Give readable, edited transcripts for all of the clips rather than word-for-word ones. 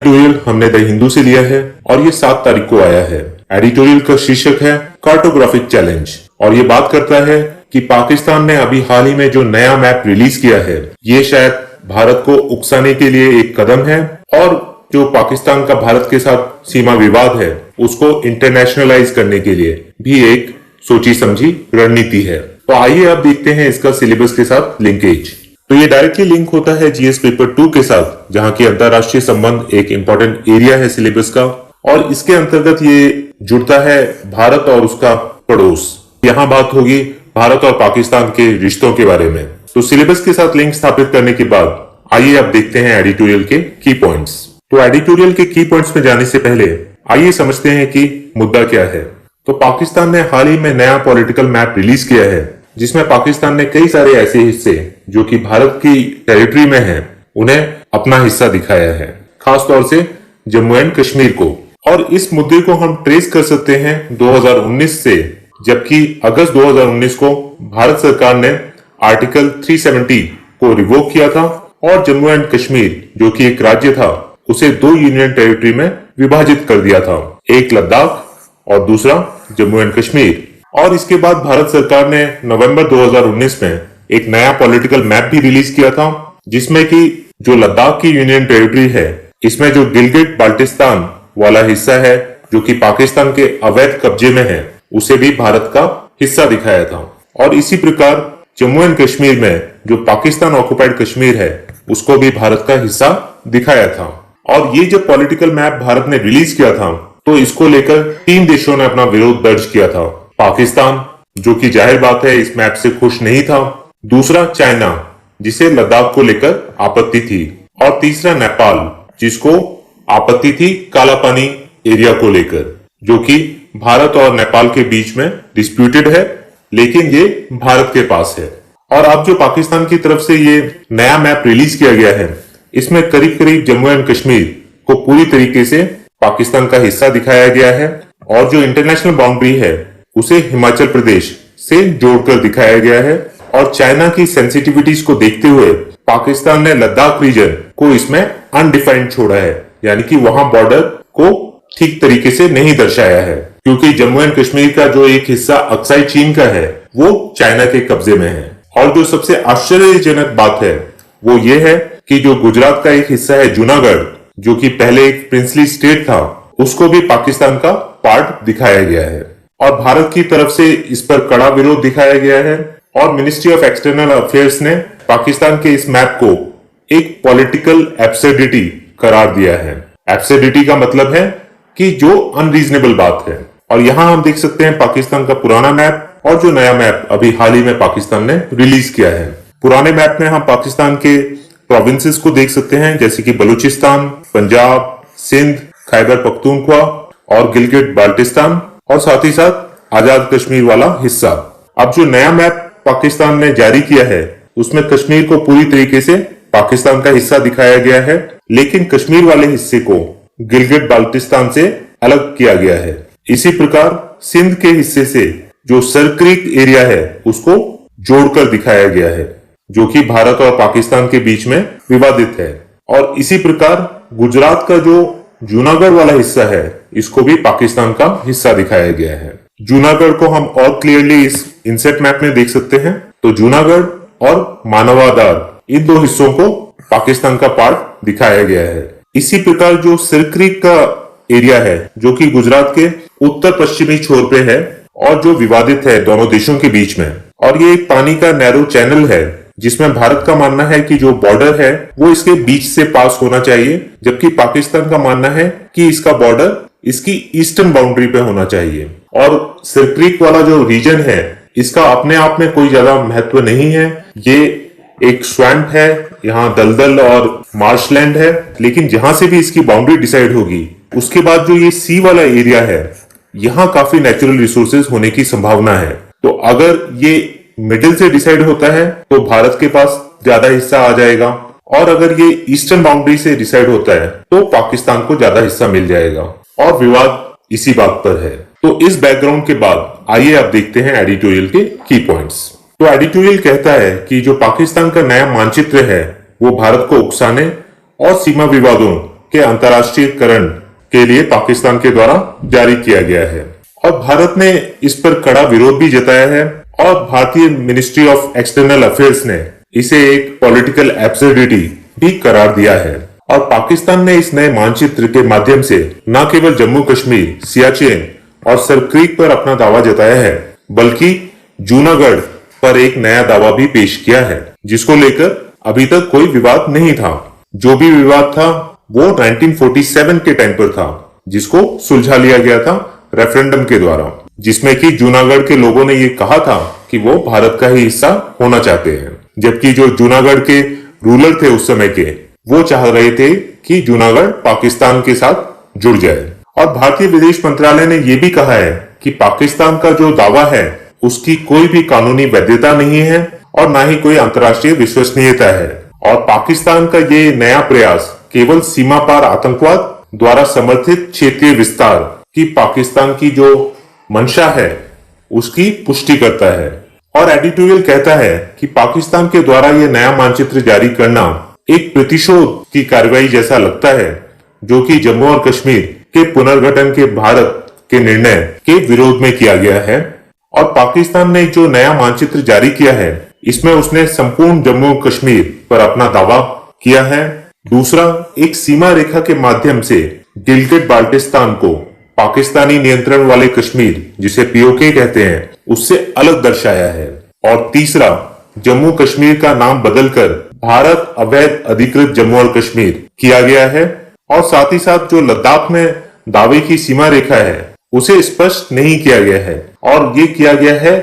Editorial हमने the Hindu से लिया है और ये 7 तारीख को आया है। एडिटोरियल का शीर्षक है कार्टोग्राफिक चैलेंज और ये बात करता है कि पाकिस्तान ने अभी हाल ही में जो नया मैप रिलीज किया है ये शायद भारत को उकसाने के लिए एक कदम है और जो पाकिस्तान का भारत के साथ सीमा विवाद है उसको इंटरनेशनलाइज करने के लिए भी एक सोची समझी रणनीति है। तो आइए अब देखते हैं इसका सिलेबस के साथ लिंकेज। तो ये डायरेक्टली लिंक होता है जीएस पेपर 2 के साथ, जहां की अंतरराष्ट्रीय संबंध एक इंपॉर्टेंट एरिया है सिलेबस का, और इसके अंतर्गत ये जुड़ता है भारत और उसका पड़ोस। यहाँ बात होगी भारत और पाकिस्तान के रिश्तों के बारे में। तो सिलेबस के साथ लिंक स्थापित करने के बाद आइए अब देखते हैं एडिटोरियल के की पॉइंट्स। तो एडिटोरियल के की पॉइंट्स में जाने से पहले आइए समझते हैं कि मुद्दा क्या है। तो पाकिस्तान ने हाल ही में नया पॉलिटिकल मैप रिलीज किया है जिसमें पाकिस्तान ने कई सारे ऐसे हिस्से जो कि भारत की टेरिटरी में हैं उन्हें अपना हिस्सा दिखाया है, खास तौर से जम्मू एंड कश्मीर को। और इस मुद्दे को हम ट्रेस कर सकते हैं 2019 से, जबकि अगस्त 2019 को भारत सरकार ने आर्टिकल 370 को रिवोक किया था और जम्मू एंड कश्मीर जो कि एक राज्य था उसे 2 यूनियन टेरिटरी में विभाजित कर दिया था, एक लद्दाख और दूसरा जम्मू एंड कश्मीर। और इसके बाद भारत सरकार ने नवंबर 2019 में एक नया पॉलिटिकल मैप भी रिलीज किया था जिसमें कि जो लद्दाख की यूनियन टेरिटरी है इसमें जो गिलगिट बाल्टिस्तान वाला हिस्सा है जो कि पाकिस्तान के अवैध कब्जे में है उसे भी भारत का हिस्सा दिखाया था। और इसी प्रकार जम्मू एंड कश्मीर में जो पाकिस्तान ऑक्युपाइड कश्मीर है उसको भी भारत का हिस्सा दिखाया था। और ये जब पॉलिटिकल मैप भारत ने रिलीज किया था तो इसको लेकर 3 देशों ने अपना विरोध दर्ज किया था। पाकिस्तान जो कि जाहिर बात है इस मैप से खुश नहीं था, दूसरा चाइना जिसे लद्दाख को लेकर आपत्ति थी, और तीसरा नेपाल जिसको आपत्ति थी काला पानी एरिया को लेकर, जो कि भारत और नेपाल के बीच में डिस्प्यूटेड है लेकिन ये भारत के पास है। और अब जो पाकिस्तान की तरफ से ये नया मैप रिलीज किया गया है इसमें करीब करीब जम्मू एंड कश्मीर को पूरी तरीके से पाकिस्तान का हिस्सा दिखाया गया है और जो इंटरनेशनल बाउंड्री है उसे हिमाचल प्रदेश से जोड़कर दिखाया गया है। और चाइना की सेंसिटिविटीज को देखते हुए पाकिस्तान ने लद्दाख रीजन को इसमें अनडिफाइंड छोड़ा है, यानी कि वहां बॉर्डर को ठीक तरीके से नहीं दर्शाया है, क्योंकि जम्मू एंड कश्मीर का जो एक हिस्सा अक्साई चीन का है वो चाइना के कब्जे में है। और जो सबसे आश्चर्यजनक बात है वो ये है कि जो गुजरात का एक हिस्सा है जूनागढ़ जो कि पहले एक प्रिंसली स्टेट था उसको भी पाकिस्तान का पार्ट दिखाया गया है। और भारत की तरफ से इस पर कड़ा विरोध दिखाया गया है और मिनिस्ट्री ऑफ एक्सटर्नल अफेयर्स ने पाकिस्तान के इस मैप को एक पॉलिटिकल एब्सर्डिटी करार दिया है। एब्सर्डिटी का मतलब है कि जो अनरीजनेबल बात है। और यहाँ हम देख सकते हैं पाकिस्तान का पुराना मैप और जो नया मैप अभी हाल ही में पाकिस्तान ने रिलीज किया है। पुराने मैप में हम पाकिस्तान के प्रोविंसेस को देख सकते हैं जैसे कि बलूचिस्तान, पंजाब, सिंध, खैबर पख्तूनख्वा और गिलगिट बाल्टिस्तान और साथ ही साथ आजाद कश्मीर वाला हिस्सा। अब जो नया मैप पाकिस्तान ने जारी किया है उसमें कश्मीर को पूरी तरीके से पाकिस्तान का हिस्सा दिखाया गया है, लेकिन कश्मीर वाले हिस्से को गिलगिट बाल्टिस्तान से अलग किया गया है। इसी प्रकार सिंध के हिस्से से जो सरक्रीक एरिया है उसको जोड़कर दिखाया गया है जो कि भारत और पाकिस्तान के बीच में विवादित है। और इसी प्रकार गुजरात का जो जूनागढ़ वाला हिस्सा है इसको भी पाकिस्तान का हिस्सा दिखाया गया है। जूनागढ़ को हम और क्लियरली इस इनसेट मैप में देख सकते हैं। तो जूनागढ़ और मानवादार इन 2 हिस्सों को पाकिस्तान का पार्ट दिखाया गया है। इसी प्रकार जो सिरक्रीक का एरिया है जो कि गुजरात के उत्तर पश्चिमी छोर पे है और जो विवादित है दोनों देशों के बीच में, और ये एक पानी का नैरो चैनल है जिसमें भारत का मानना है कि जो बॉर्डर है वो इसके बीच से पास होना चाहिए, जबकि पाकिस्तान का मानना है कि इसका बॉर्डर इसकी ईस्टर्न बाउंड्री पे होना चाहिए। और सिरक्रीक वाला जो रीजन है इसका अपने आप में कोई ज्यादा महत्व नहीं है, ये एक स्वैम्प है, यहाँ दलदल और मार्शलैंड है, लेकिन जहां से भी इसकी बाउंड्री डिसाइड होगी उसके बाद जो ये सी वाला एरिया है यहाँ काफी नेचुरल रिसोर्सेज होने की संभावना है। तो अगर ये मिडिल से डिसाइड होता है तो भारत के पास ज्यादा हिस्सा आ जाएगा, और अगर ये ईस्टर्न बाउंड्री से डिसाइड होता है तो पाकिस्तान को ज्यादा हिस्सा मिल जाएगा। और विवाद इसी बात पर है। तो इस बैकग्राउंड के बाद आइए अब देखते हैं एडिटोरियल के की पॉइंट्स। तो एडिटोरियल कहता है कि जो पाकिस्तान का नया मानचित्र है वो भारत को उकसाने और सीमा विवादों के अंतर्राष्ट्रीयकरण के लिए पाकिस्तान के द्वारा जारी किया गया है और भारत ने इस पर कड़ा विरोध भी जताया है और भारतीय मिनिस्ट्री ऑफ एक्सटर्नल अफेयर्स ने इसे एक पॉलिटिकल एब्सर्डिटी भी करार दिया है। और पाकिस्तान ने इस नए मानचित्र के माध्यम से न केवल जम्मू कश्मीर, सियाचिन और सरक्रीक पर अपना दावा जताया है, बल्कि जूनागढ़ पर एक नया दावा भी पेश किया है, जिसको लेकर अभी तक कोई विवाद नहीं था। जो भी विवाद था वो 1947 के टाइम पर था, जिसको सुलझा लिया गया था रेफरेंडम के द्वारा, जिसमें कि जूनागढ़ के लोगों ने ये कहा था कि वो भारत का ही हिस्सा होना चाहते हैं, जबकि जो जूनागढ़ के रूलर थे उस समय के, वो चाह रहे थे कि जूनागढ़ पाकिस्तान के साथ जुड़ जाए। और भारतीय विदेश मंत्रालय ने यह भी कहा है कि पाकिस्तान का जो दावा है उसकी कोई भी कानूनी वैधता नहीं है और न ही कोई अंतर्राष्ट्रीय विश्वसनीयता है और पाकिस्तान का ये नया प्रयास केवल सीमा पार आतंकवाद द्वारा समर्थित क्षेत्रीय विस्तार की पाकिस्तान की जो मंशा है उसकी पुष्टि करता है। और एडिटोरियल कहता है कि पाकिस्तान के द्वारा यह नया मानचित्र जारी करना एक प्रतिशोध की कार्रवाई जैसा लगता है, जो कि जम्मू और कश्मीर के पुनर्गठन के भारत के निर्णय के विरोध में किया गया है। और पाकिस्तान ने जो नया मानचित्र जारी किया है इसमें उसने संपूर्ण जम्मू कश्मीर पर अपना दावा किया है। दूसरा, एक सीमा रेखा के माध्यम से गिलगिट बाल्टिस्तान को पाकिस्तानी नियंत्रण वाले कश्मीर, जिसे पीओके कहते हैं, उससे अलग दर्शाया है। और तीसरा, जम्मू कश्मीर का नाम बदलकर भारत अवैध अधिकृत जम्मू और कश्मीर किया गया है। और साथ ही साथ जो लद्दाख में दावे की सीमा रेखा है उसे स्पष्ट नहीं किया गया है और ये किया गया है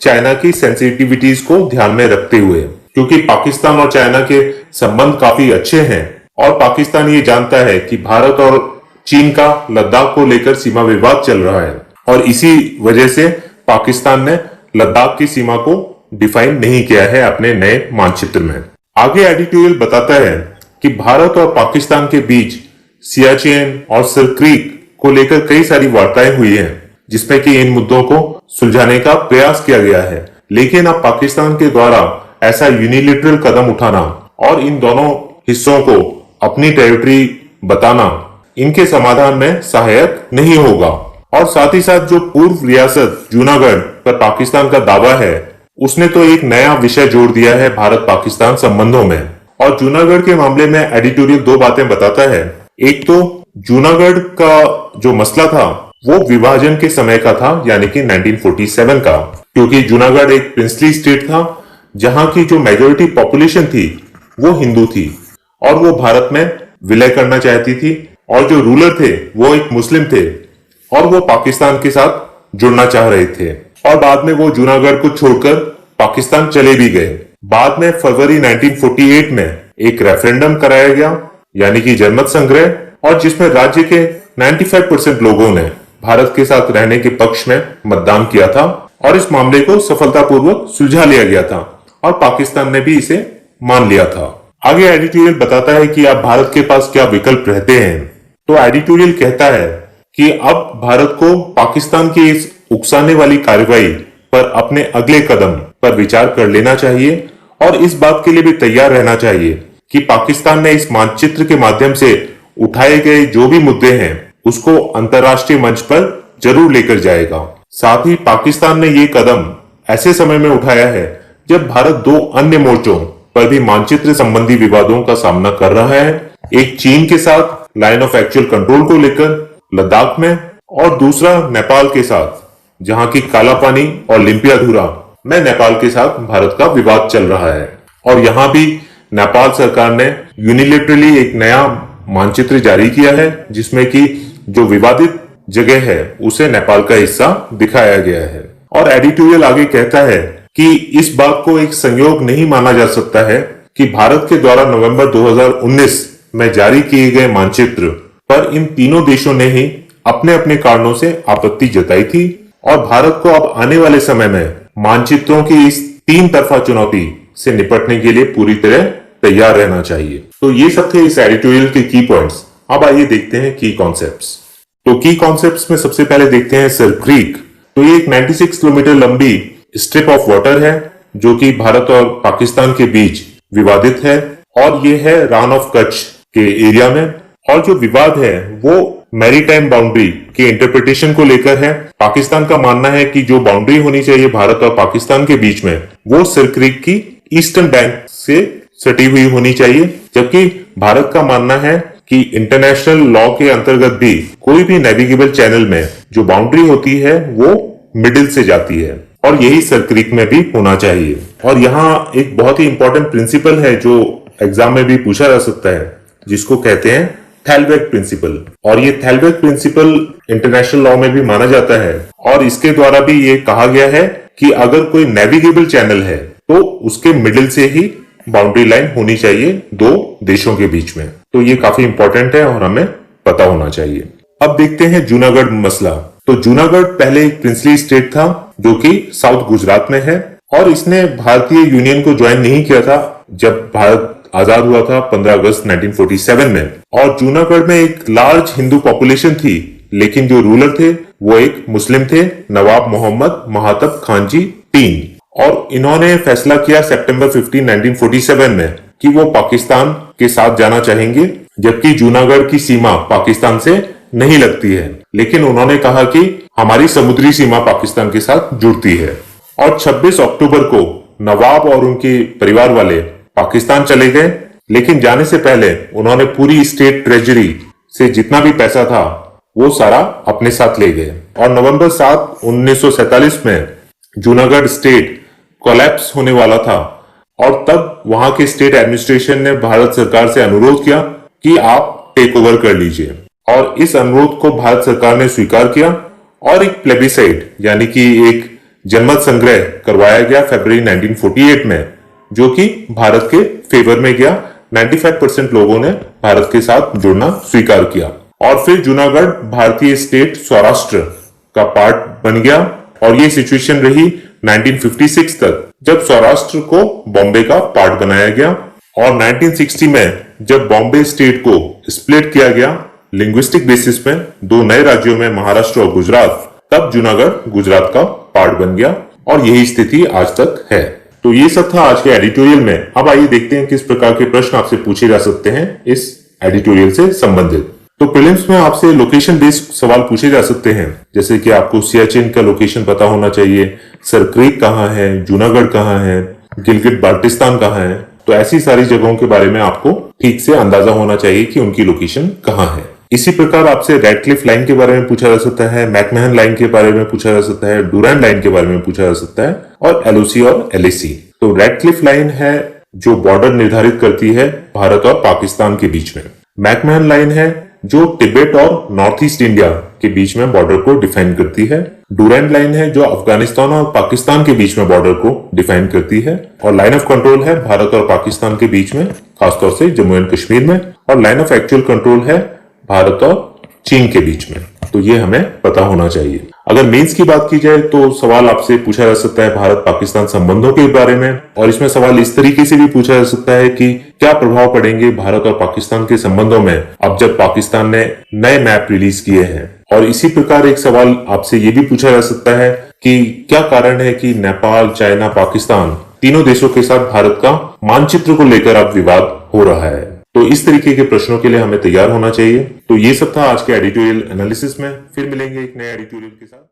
चाइना की सेंसिटिविटीज को ध्यान में रखते हुए, क्योंकि पाकिस्तान और चाइना के संबंध काफी अच्छे हैं और पाकिस्तान ये जानता है कि भारत और चीन का लद्दाख को लेकर सीमा विवाद चल रहा है और इसी वजह से पाकिस्तान ने लद्दाख की सीमा को डिफाइन नहीं किया है अपने नए मानचित्र में। आगे एडिटोरियल बताता है कि भारत और पाकिस्तान के बीच सियाचिन और सरक्रीक को लेकर कई सारी वार्ताएं हुई हैं, जिसमें कि इन मुद्दों को सुलझाने का प्रयास किया गया है, लेकिन अब पाकिस्तान के द्वारा ऐसा यूनिलैटरल कदम उठाना और इन दोनों हिस्सों को अपनी टेरिटरी बताना इनके समाधान में सहायक नहीं होगा। और साथ ही साथ जो पूर्व रियासत जूनागढ़ पर पाकिस्तान का दावा है उसने तो एक नया विषय जोड़ दिया है भारत पाकिस्तान संबंधों में। और जूनागढ़ के मामले में एडिटोरियल दो बातें बताता है। एक तो जूनागढ़ का जो मसला था वो विभाजन के समय का था, यानी कि 1947 का, क्योंकि जूनागढ़ एक प्रिंसली स्टेट था जहां की जो मेजोरिटी पॉपुलेशन थी वो हिंदू थी और वो भारत में विलय करना चाहती थी और जो रूलर थे वो एक मुस्लिम थे और वो पाकिस्तान के साथ जुड़ना चाह रहे थे और बाद में वो जूनागढ़ को छोड़कर पाकिस्तान चले भी गए। बाद में फरवरी 1948 में एक रेफरेंडम कराया गया, यानी कि जनमत संग्रह, और जिसमें राज्य के 95% लोगों ने भारत के साथ रहने के पक्ष में मतदान किया था और इस मामले को सफलतापूर्वक सुलझा लिया गया था और पाकिस्तान ने भी इसे मान लिया था। आगे एडिटोरियल बताता है कि अब भारत के पास क्या विकल्प रहते हैं। तो एडिटोरियल कहता है कि अब भारत को पाकिस्तान की इस उकसाने वाली कार्रवाई पर अपने अगले कदम पर विचार कर लेना चाहिए और इस बात के लिए भी तैयार रहना चाहिए कि पाकिस्तान ने इस मानचित्र के माध्यम से उठाए गए जो भी मुद्दे हैं उसको अंतर्राष्ट्रीय मंच पर जरूर लेकर जाएगा। साथ ही पाकिस्तान ने ये कदम ऐसे समय में उठाया है जब भारत दो अन्य मोर्चों पर भी मानचित्र संबंधी विवादों का सामना कर रहा है। एक चीन के साथ लाइन ऑफ एक्चुअल कंट्रोल को लेकर लद्दाख में और दूसरा नेपाल के साथ, जहां की काला पानी और लिम्पियाधुरा में नेपाल के साथ भारत का विवाद चल रहा है। और यहां भी नेपाल सरकार ने यूनिलैटरली एक नया मानचित्र जारी किया है जिसमें कि जो विवादित जगह है उसे नेपाल का हिस्सा दिखाया गया है। और एडिटोरियल आगे कहता है कि इस बात को एक संयोग नहीं माना जा सकता है कि भारत के द्वारा नवंबर 2019 में जारी किए गए मानचित्र पर इन तीनों देशों ने ही अपने अपने कारणों से आपत्ति जताई थी और भारत को अब आने वाले समय में मानचित्रों की इस तीन तरफा चुनौती से निपटने के लिए पूरी तरह तैयार रहना चाहिए। तो ये सब थे इस एडिटोरियल के की पॉइंट्स। अब आइए देखते हैं की कॉन्सेप्ट्स। तो की कॉन्सेप्ट्स में सबसे पहले देखते हैं सरक्रीक। तो ये एक 96 किलोमीटर लंबी स्ट्रिप ऑफ वाटर है जो कि भारत और पाकिस्तान के बीच विवादित है और ये है रान ऑफ कच्छ के एरिया में और जो विवाद है वो मैरीटाइम बाउंड्री के इंटरप्रिटेशन को लेकर है। पाकिस्तान का मानना है कि जो बाउंड्री होनी चाहिए भारत और पाकिस्तान के बीच में वो सिर क्रीक की ईस्टर्न बैंक से सटी हुई होनी चाहिए, जबकि भारत का मानना है कि इंटरनेशनल लॉ के अंतर्गत भी कोई भी नेविगेबल चैनल में जो बाउंड्री होती है वो मिडिल से जाती है और यही सिर क्रीक में भी होना चाहिए। और यहाँ एक बहुत ही इंपॉर्टेंट प्रिंसिपल है जो एग्जाम में भी पूछा जा सकता है, जिसको कहते हैं थैलवेट प्रिंसिपल। और ये थैलवेट प्रिंसिपल इंटरनेशनल लॉ में भी माना जाता है और इसके द्वारा भी ये कहा गया है कि अगर कोई नेविगेबल चैनल है तो उसके मिडिल से ही बाउंड्री लाइन होनी चाहिए दो देशों के बीच में। तो ये काफी इंपॉर्टेंट है और हमें पता होना चाहिए। अब देखते हैं जूनागढ़ मसला। तो जूनागढ़ पहले एक प्रिंसली स्टेट था जो कि साउथ गुजरात में है और इसने भारतीय यूनियन को ज्वाइन नहीं किया था जब भारत आजाद हुआ था 15 अगस्त 1947 में। और जूनागढ़ में एक लार्ज हिंदू पॉपुलेशन थी, लेकिन जो रूलर थे वो एक मुस्लिम थे, नवाब मोहम्मद महातब खान जी तीन। और इन्होंने फैसला किया सितंबर 15, 1947 में कि वो पाकिस्तान के साथ जाना चाहेंगे, जबकि जूनागढ़ की सीमा पाकिस्तान से नहीं लगती है, लेकिन उन्होंने कहा कि हमारी समुद्री सीमा पाकिस्तान के साथ जुड़ती है। और 26 अक्टूबर को नवाब और उनके परिवार वाले पाकिस्तान चले गए, लेकिन जाने से पहले उन्होंने पूरी स्टेट ट्रेजरी से जितना भी पैसा था वो सारा अपने साथ ले गए। और नवंबर 7, 1947 में जूनागढ़ स्टेट कोलैप्स होने वाला था और तब वहां के स्टेट एडमिनिस्ट्रेशन ने भारत सरकार से अनुरोध किया कि आप टेक ओवर कर लीजिए। और इस अनुरोध को भारत सरकार ने स्वीकार किया और एक प्लेबिसाइट यानी कि एक जनमत संग्रह करवाया गया फरवरी 1948 में, जो कि भारत के फेवर में गया। 95% लोगों ने भारत के साथ जुड़ना स्वीकार किया और फिर जूनागढ़ भारतीय स्टेट सौराष्ट्र का पार्ट बन गया। और ये सिचुएशन रही 1956 तक, जब सौराष्ट्र को बॉम्बे का पार्ट बनाया गया। और 1960 में जब बॉम्बे स्टेट को स्प्लिट किया गया लिंग्विस्टिक बेसिस में दो नए राज्यों में, महाराष्ट्र और गुजरात, तब जूनागढ़ गुजरात का पार्ट बन गया और यही स्थिति आज तक है। तो ये सब था आज के एडिटोरियल में। अब आइए देखते हैं किस प्रकार के प्रश्न आपसे पूछे जा सकते हैं इस एडिटोरियल से संबंधित। तो प्रीलिम्स में आपसे लोकेशन बेस्ड सवाल पूछे जा सकते हैं, जैसे कि आपको सियाचिन का लोकेशन पता होना चाहिए, सर क्रीक कहाँ है, जूनागढ़ कहाँ है, गिलगिट बाल्टिस्तान कहाँ है। तो ऐसी सारी जगहों के बारे में आपको ठीक से अंदाजा होना चाहिए कि उनकी लोकेशन कहाँ है। इसी प्रकार आपसे रेडक्लिफ लाइन के बारे में पूछा जा सकता है, मैकमहन लाइन के बारे में पूछा जा सकता है, डुरैंड लाइन के बारे में पूछा जा सकता है और एलओसी और एलएसी। तो रेडक्लिफ लाइन है जो बॉर्डर निर्धारित करती है भारत और पाकिस्तान के बीच में। मैकमहन लाइन है जो तिब्बत और नॉर्थ ईस्ट इंडिया के बीच में बॉर्डर को डिफाइन करती है। डुरैंड लाइन है जो अफगानिस्तान और पाकिस्तान के बीच में बॉर्डर को डिफाइन करती है। और लाइन ऑफ कंट्रोल है भारत और पाकिस्तान के बीच में, खासतौर से जम्मू एंड कश्मीर में। और लाइन ऑफ एक्चुअल कंट्रोल है भारत और चीन के बीच में। तो ये हमें पता होना चाहिए। अगर मेंस की बात की जाए तो सवाल आपसे पूछा जा सकता है भारत पाकिस्तान संबंधों के बारे में, और इसमें सवाल इस तरीके से भी पूछा जा सकता है कि क्या प्रभाव पड़ेंगे भारत और पाकिस्तान के संबंधों में अब जब पाकिस्तान ने नए मैप रिलीज किए हैं। और इसी प्रकार एक सवाल आपसे ये भी पूछा जा सकता है कि क्या कारण है कि नेपाल, चाइना, पाकिस्तान तीनों देशों के साथ भारत का मानचित्र को लेकर अब विवाद हो रहा है। तो इस तरीके के प्रश्नों के लिए हमें तैयार होना चाहिए। तो ये सब था आज के एडिटोरियल एनालिसिस में। फिर मिलेंगे एक नए एडिटोरियल के साथ।